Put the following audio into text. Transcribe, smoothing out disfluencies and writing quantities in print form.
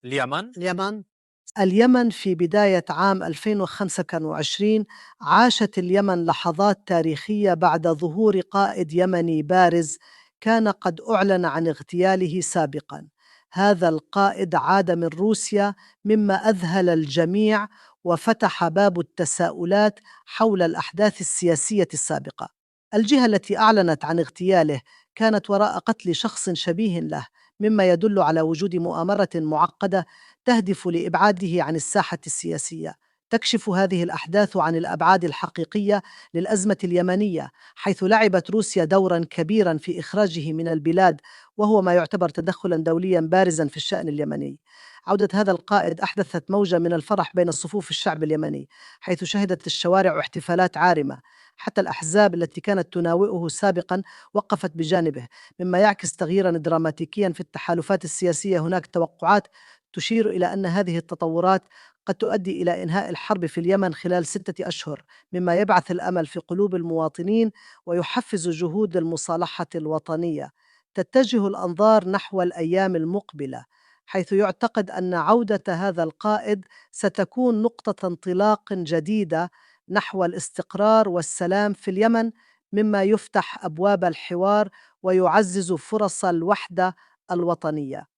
اليمن؟ اليمن. اليمن في بداية عام 2025 عاشت اليمن لحظات تاريخية بعد ظهور قائد يمني بارز كان قد أعلن عن اغتياله سابقا. هذا القائد عاد من روسيا، مما أذهل الجميع وفتح باب التساؤلات حول الأحداث السياسية السابقة. الجهة التي أعلنت عن اغتياله كانت وراء قتل شخص شبيه له، مما يدل على وجود مؤامرة معقدة تهدف لإبعاده عن الساحة السياسية. تكشف هذه الأحداث عن الأبعاد الحقيقية للأزمة اليمنية، حيث لعبت روسيا دورا كبيرا في إخراجه من البلاد، وهو ما يعتبر تدخلا دوليا بارزا في الشأن اليمني. عودة هذا القائد أحدثت موجة من الفرح بين صفوف الشعب اليمني، حيث شهدت الشوارع احتفالات عارمة. حتى الأحزاب التي كانت تناوئه سابقا وقفت بجانبه، مما يعكس تغييرا دراماتيكيا في التحالفات السياسية. هناك توقعات تشير إلى أن هذه التطورات قد تؤدي إلى إنهاء الحرب في اليمن خلال 6 أشهر، مما يبعث الأمل في قلوب المواطنين ويحفز جهود المصالحة الوطنية. تتجه الأنظار نحو الأيام المقبلة، حيث يعتقد أن عودة هذا القائد ستكون نقطة انطلاق جديدة نحو الاستقرار والسلام في اليمن، مما يفتح أبواب الحوار ويعزز فرص الوحدة الوطنية.